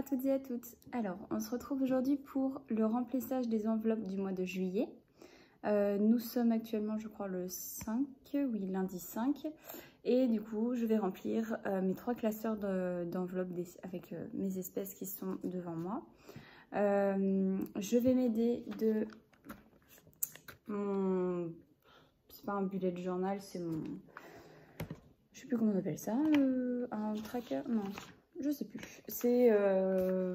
toutes et à toutes. Alors, on se retrouve aujourd'hui pour le remplissage des enveloppes du mois de juillet. Nous sommes actuellement, je crois, le 5, oui, lundi 5. Et du coup, je vais remplir mes 3 classeurs d'enveloppes avec mes espèces qui sont devant moi. Je vais m'aider de mon... C'est pas un bullet journal, c'est mon... Je sais plus comment on appelle ça, un tracker, non, je sais plus. C'est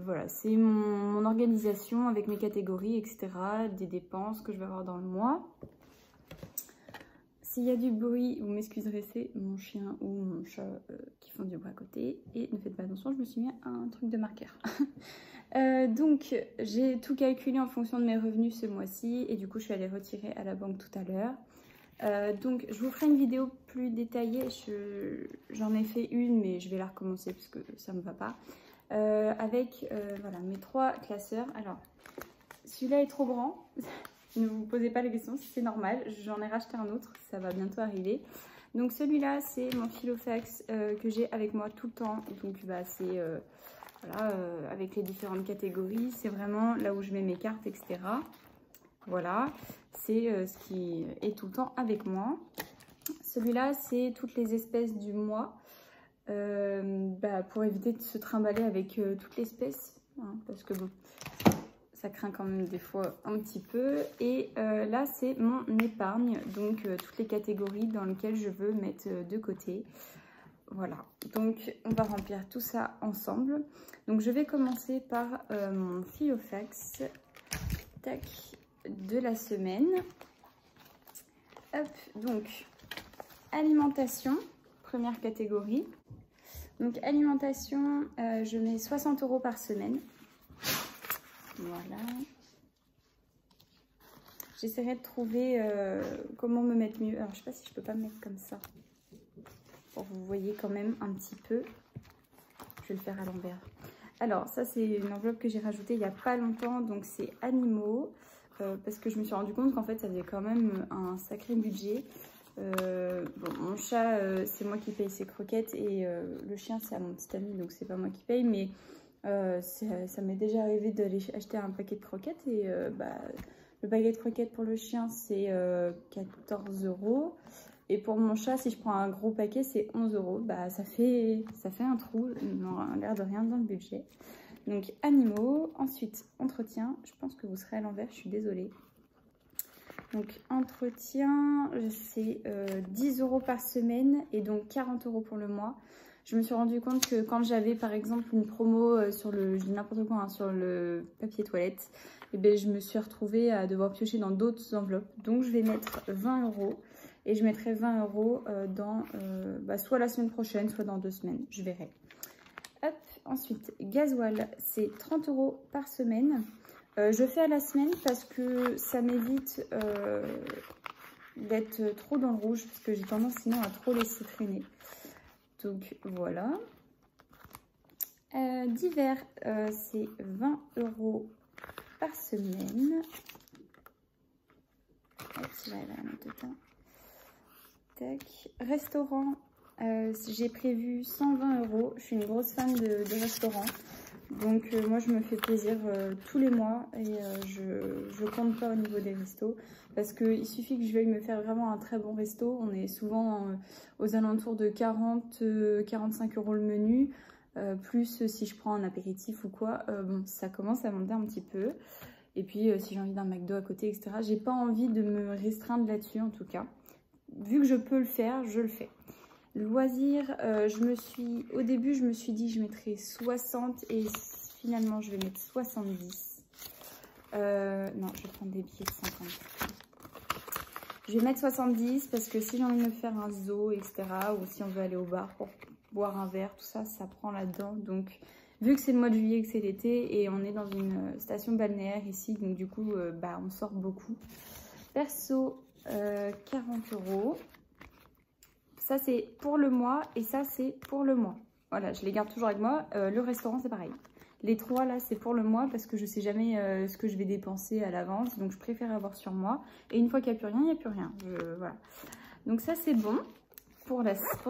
voilà, c'est mon organisation avec mes catégories, etc., des dépenses que je vais avoir dans le mois. S'il y a du bruit, vous m'excuserez, c'est mon chien ou mon chat qui font du bruit à côté. Et ne faites pas attention, je me suis mis un truc de marqueur. Donc, j'ai tout calculé en fonction de mes revenus ce mois-ci et du coup, je suis allée retirer à la banque tout à l'heure. Donc je vous ferai une vidéo plus détaillée, j'en ai fait une mais je vais la recommencer parce que ça me va pas, avec voilà, mes 3 classeurs. Alors celui-là est trop grand, ne vous posez pas la question, c'est normal, j'en ai racheté un autre, ça va bientôt arriver. Donc celui-là c'est mon Filofax que j'ai avec moi tout le temps, donc bah, c'est voilà, avec les différentes catégories, c'est vraiment là où je mets mes cartes, etc. Voilà, c'est ce qui est tout le temps avec moi. Celui-là, c'est toutes les espèces du mois, pour éviter de se trimballer avec toutes les espèces, hein, parce que bon, ça craint quand même des fois un petit peu. Et là, c'est mon épargne, donc toutes les catégories dans lesquelles je veux mettre de côté. Voilà, donc on va remplir tout ça ensemble. Donc je vais commencer par mon Filofax. Tac. De la semaine. Hop, donc alimentation, première catégorie. Donc alimentation, je mets 60 € par semaine. Voilà. J'essaierai de trouver comment me mettre mieux. Alors je sais pas si je peux pas me mettre comme ça. Pour que vous voyez quand même un petit peu. Je vais le faire à l'envers. Alors ça c'est une enveloppe que j'ai rajoutée il n'y a pas longtemps. Donc c'est animaux. Parce que je me suis rendu compte qu'en fait ça faisait quand même un sacré budget. Bon, mon chat c'est moi qui paye ses croquettes et le chien c'est à mon petit ami, donc c'est pas moi qui paye, mais ça m'est déjà arrivé d'aller acheter un paquet de croquettes et le paquet de croquettes pour le chien c'est 14 € et pour mon chat si je prends un gros paquet c'est 11 €. Bah ça fait un trou, l'air de rien dans le budget. Donc animaux, ensuite entretien, je pense que vous serez à l'envers, je suis désolée. Donc entretien, c'est 10 € par semaine et donc 40 € pour le mois. Je me suis rendu compte que quand j'avais par exemple une promo sur le, je dis n'importe quoi, hein, sur le papier toilette, et bien, je me suis retrouvée à devoir piocher dans d'autres enveloppes. Donc je vais mettre 20 € et je mettrai 20 € dans soit la semaine prochaine, soit dans 2 semaines, je verrai. Hop, ensuite, gasoil, c'est 30 € par semaine. Je fais à la semaine parce que ça m'évite d'être trop dans le rouge, parce que j'ai tendance sinon à trop laisser traîner. Donc voilà. Divers, c'est 20 € par semaine. Hop, là, elle va la mettre dedans. Tac. Restaurant. J'ai prévu 120 €. Je suis une grosse fan de restaurant. Donc moi je me fais plaisir tous les mois et je compte pas au niveau des restos. Parce qu'il suffit que je veuille me faire vraiment un très bon resto. On est souvent aux alentours de 40-45 € le menu. Plus si je prends un apéritif ou quoi, bon, ça commence à monter un petit peu. Et puis si j'ai envie d'un McDo à côté, etc. J'ai pas envie de me restreindre là-dessus en tout cas. Vu que je peux le faire, je le fais. Loisirs, au début je me suis dit je mettrais 60 et finalement je vais mettre 70. Non, je vais prendre des billets de 50. Je vais mettre 70 parce que si j'ai envie de me faire un zoo, etc. ou si on veut aller au bar pour boire un verre, tout ça, ça prend là-dedans. Donc vu que c'est le mois de juillet, que c'est l'été et on est dans une station balnéaire ici, donc du coup on sort beaucoup. Perso, 40 €. Ça c'est pour le mois et ça c'est pour le mois. Voilà, je les garde toujours avec moi. Le restaurant c'est pareil. Les 3 là c'est pour le mois parce que je sais jamais ce que je vais dépenser à l'avance. Donc je préfère avoir sur moi. Et une fois qu'il n'y a plus rien, il n'y a plus rien. Voilà. Donc ça c'est bon pour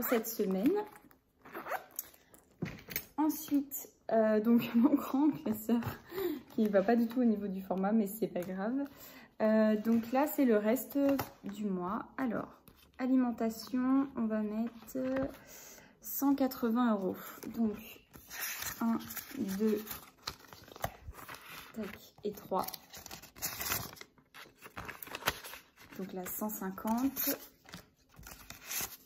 cette semaine. Ensuite, Donc mon grand classeur qui ne va pas du tout au niveau du format, mais c'est pas grave. Donc là c'est le reste du mois. Alors alimentation, on va mettre 180 €. Donc 1, 2, tac, et 3. Donc là 150,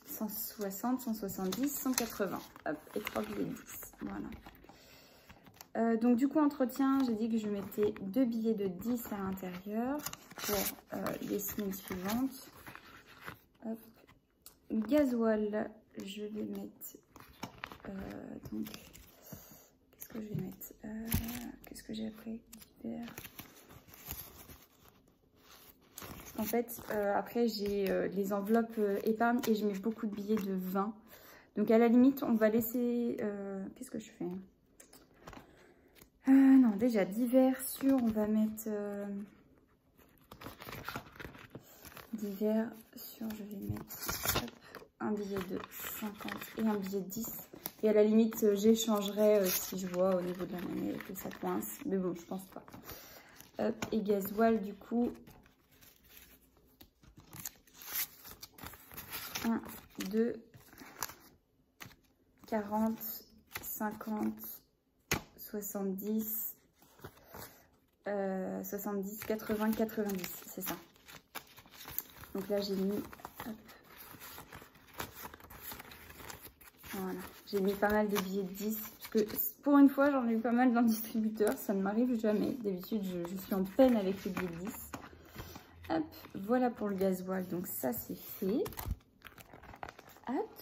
160, 170, 180. Hop, et 3 billets de 10. Voilà. Donc du coup entretien, j'ai dit que je mettais 2 billets de 10 à l'intérieur pour les semaines suivantes. Hop. Gasoil, je vais mettre donc qu'est-ce que je vais mettre, qu'est-ce que j'ai après divers. En fait après j'ai les enveloppes épargne et je mets beaucoup de billets de 20. Donc à la limite on va laisser qu'est-ce que je fais, non déjà divers sur, on va mettre divers sur, je vais mettre hop, un billet de 50 et un billet de 10. Et à la limite, j'échangerai si je vois au niveau de la monnaie que ça coince. Mais bon, je pense pas. Hop, et gasoil, du coup. 1, 2, 40, 50, 70, 70, 80, 90. C'est ça. Donc là, j'ai mis... Hop. Voilà, j'ai mis pas mal de billets de 10 parce que pour une fois j'en ai eu pas mal dans le distributeur, ça ne m'arrive jamais. D'habitude je suis en peine avec les billets de 10. Hop, voilà pour le gasoil, donc ça c'est fait. Hop,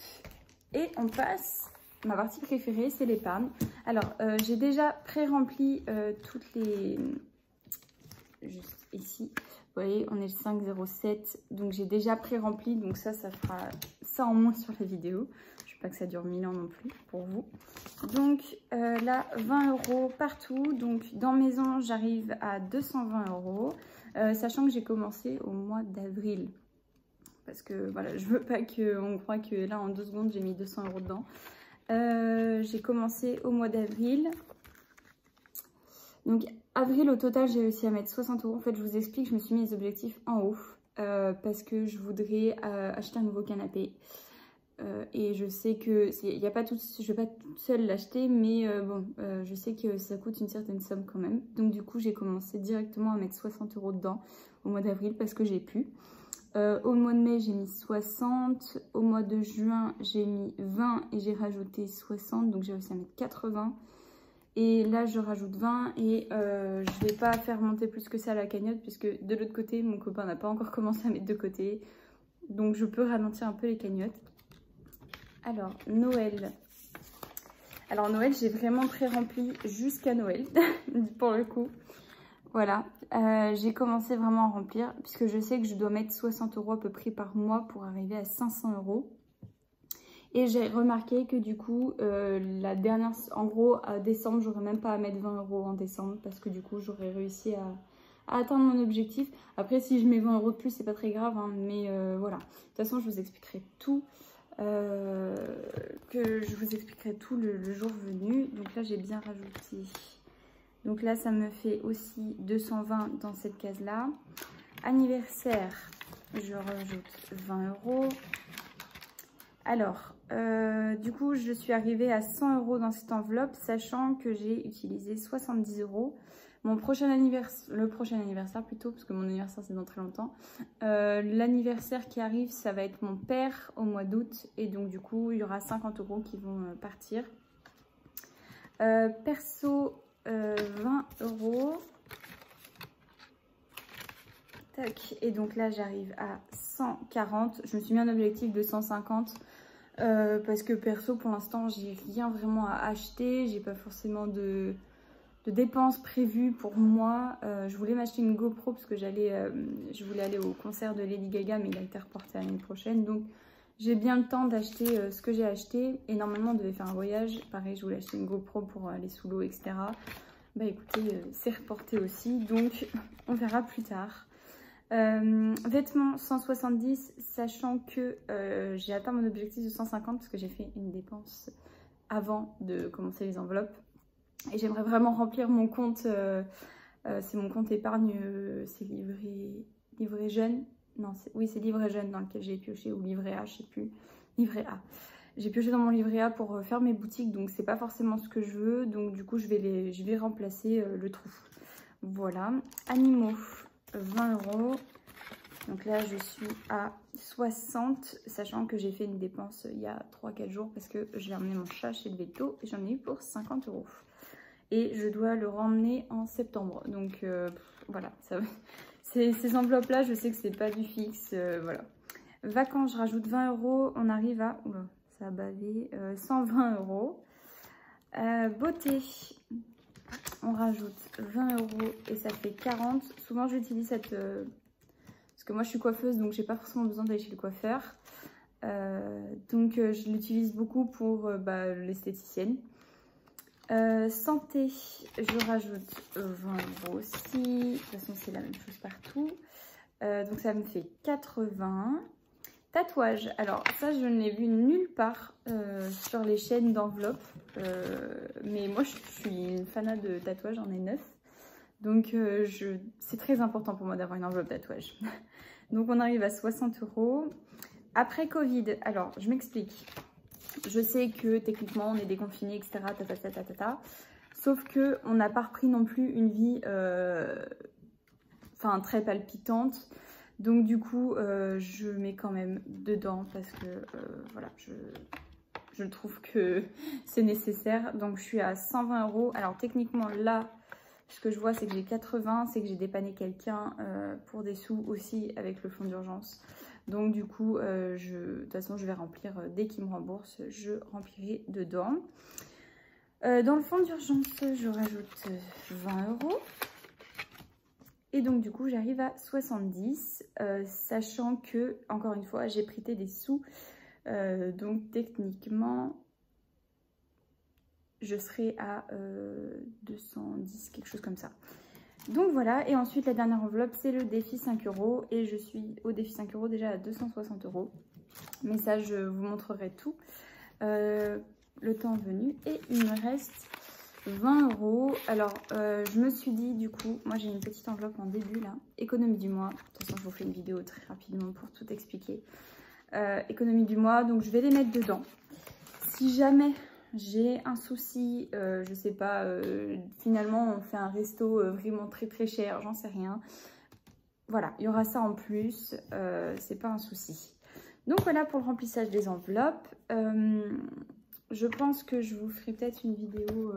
et on passe, ma partie préférée c'est l'épargne. Alors j'ai déjà pré-rempli toutes les, juste ici, vous voyez on est le 5,07, donc j'ai déjà pré-rempli, donc ça fera ça en moins sur la vidéo. Pas que ça dure 1000 ans non plus pour vous. Donc là 20 € partout, donc dans maison j'arrive à 220 €, sachant que j'ai commencé au mois d'avril parce que voilà, je veux pas qu'on croie que là en 2 secondes j'ai mis 200 € dedans. J'ai commencé au mois d'avril, donc avril au total j'ai réussi à mettre 60 €. En fait je vous explique, je me suis mis les objectifs en haut parce que je voudrais acheter un nouveau canapé. Et je sais que y a pas tout, je vais pas toute seule l'acheter, mais bon, je sais que ça coûte une certaine somme quand même. Donc du coup, j'ai commencé directement à mettre 60 € dedans au mois d'avril parce que j'ai pu. Au mois de mai, j'ai mis 60. Au mois de juin, j'ai mis 20 et j'ai rajouté 60. Donc j'ai réussi à mettre 80. Et là, je rajoute 20 et je vais pas faire monter plus que ça à la cagnotte puisque de l'autre côté, mon copain n'a pas encore commencé à mettre de côté. Donc je peux ralentir un peu les cagnottes. Alors, Noël. Alors, Noël, j'ai vraiment pré-rempli jusqu'à Noël, pour le coup. Voilà, j'ai commencé vraiment à remplir, puisque je sais que je dois mettre 60 € à peu près par mois pour arriver à 500 €. Et j'ai remarqué que du coup, la dernière, en gros, à décembre, j'aurais même pas à mettre 20 € en décembre, parce que du coup, j'aurais réussi à atteindre mon objectif. Après, si je mets 20 € de plus, c'est pas très grave, hein, mais voilà. De toute façon, je vous expliquerai tout. Le jour venu. Donc là j'ai bien rajouté, donc là ça me fait aussi 220 dans cette case là. Anniversaire, je rajoute 20 €. Alors du coup je suis arrivée à 100 € dans cette enveloppe, sachant que j'ai utilisé 70 €. Mon prochain anniversaire, le prochain anniversaire plutôt, parce que mon anniversaire c'est dans très longtemps. L'anniversaire qui arrive, ça va être mon père au mois d'août. Et donc du coup, il y aura 50 € qui vont partir. Perso, 20 €. Tac. Et donc là, j'arrive à 140. Je me suis mis un objectif de 150. Parce que perso, pour l'instant, j'ai rien vraiment à acheter. J'ai pas forcément de dépenses prévues pour moi. Je voulais m'acheter une GoPro parce que je voulais aller au concert de Lady Gaga, mais il a été reporté à l'année prochaine. Donc j'ai bien le temps d'acheter ce que j'ai acheté. Et normalement on devait faire un voyage. Pareil, je voulais acheter une GoPro pour aller sous l'eau, etc. Bah écoutez, c'est reporté aussi. Donc on verra plus tard. Vêtements 170, sachant que j'ai atteint mon objectif de 150 parce que j'ai fait une dépense avant de commencer les enveloppes. Et j'aimerais vraiment remplir mon compte, c'est mon compte épargne, c'est livret jeune. Non, oui, c'est livret jeune dans lequel j'ai pioché, ou livret A, je sais plus. Livret A. J'ai pioché dans mon livret A pour faire mes boutiques, donc c'est pas forcément ce que je veux. Donc du coup, je vais remplacer le trou. Voilà. Animaux, 20 €. Donc là, je suis à 60, sachant que j'ai fait une dépense il y a 3-4 jours parce que j'ai emmené mon chat chez le veto et j'en ai eu pour 50 €. Et je dois le ramener en septembre. Donc voilà, ces enveloppes-là, je sais que c'est pas du fixe. Voilà. Vacances, je rajoute 20 €. On arrive à... Oula, ça a bavé. 120 €. Beauté, on rajoute 20 € et ça fait 40. Souvent, j'utilise cette... parce que moi, je suis coiffeuse, donc j'ai pas forcément besoin d'aller chez le coiffeur. Donc, je l'utilise beaucoup pour l'esthéticienne. Santé, je rajoute 20 € aussi. De toute façon, c'est la même chose partout. Donc, ça me fait 80. Tatouage, alors ça, je ne l'ai vu nulle part sur les chaînes d'enveloppes. Mais moi, je suis une fanat de tatouage, j'en ai 9. Donc, c'est très important pour moi d'avoir une enveloppe tatouage. Donc, on arrive à 60 €. Après Covid, alors, je m'explique. Je sais que techniquement, on est déconfiné, etc. Sauf qu'on n'a pas repris non plus une vie très palpitante. Donc, du coup, je mets quand même dedans parce que, voilà, je trouve que c'est nécessaire. Donc, je suis à 120 €. Alors, techniquement, là... Ce que je vois, c'est que j'ai 80, c'est que j'ai dépanné quelqu'un pour des sous aussi avec le fonds d'urgence. Donc du coup, de toute façon, je vais remplir, dès qu'il me rembourse, je remplirai dedans. Dans le fonds d'urgence, je rajoute 20 €. Et donc du coup, j'arrive à 70, sachant que, encore une fois, j'ai prêté des sous. Donc techniquement... je serai à 210, quelque chose comme ça. Donc voilà, et ensuite la dernière enveloppe, c'est le défi 5 €. Et je suis au défi 5 € déjà à 260 €. Mais ça, je vous montrerai tout le temps venu. Et il me reste 20 €. Alors, je me suis dit, du coup, moi j'ai une petite enveloppe en début là. Économie du mois. De toute façon, je vous fais une vidéo très rapidement pour tout expliquer. Économie du mois, donc je vais les mettre dedans. Si jamais... j'ai un souci, je sais pas, finalement on fait un resto vraiment très cher, j'en sais rien. Voilà, il y aura ça en plus, c'est pas un souci. Donc voilà pour le remplissage des enveloppes. Je pense que je vous ferai peut-être une vidéo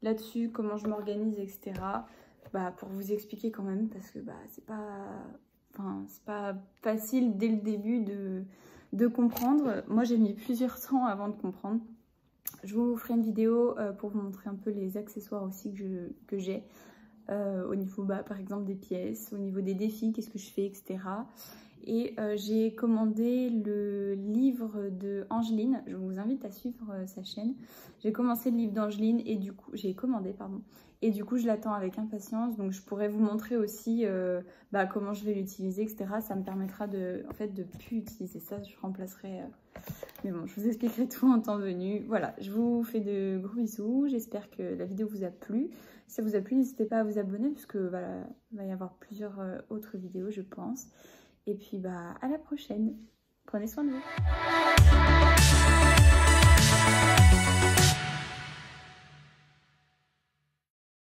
là-dessus, comment je m'organise, etc. Pour vous expliquer quand même, parce que c'est pas facile dès le début de comprendre. Moi j'ai mis plusieurs temps avant de comprendre. Je vous ferai une vidéo pour vous montrer un peu les accessoires aussi que j'ai au niveau par exemple des pièces, au niveau des défis, qu'est-ce que je fais, etc. Et j'ai commandé le livre de Angeline, je vous invite à suivre sa chaîne. J'ai commencé le livre d'Angeline et du coup, j'ai commandé, pardon. Et du coup, je l'attends avec impatience, donc je pourrais vous montrer aussi comment je vais l'utiliser, etc. Ça me permettra de plus utiliser ça, je remplacerai... Mais bon, je vous expliquerai tout en temps venu. Voilà, je vous fais de gros bisous. J'espère que la vidéo vous a plu. Si ça vous a plu, n'hésitez pas à vous abonner puisque voilà, il va y avoir plusieurs autres vidéos, je pense. Et puis, à la prochaine. Prenez soin de vous.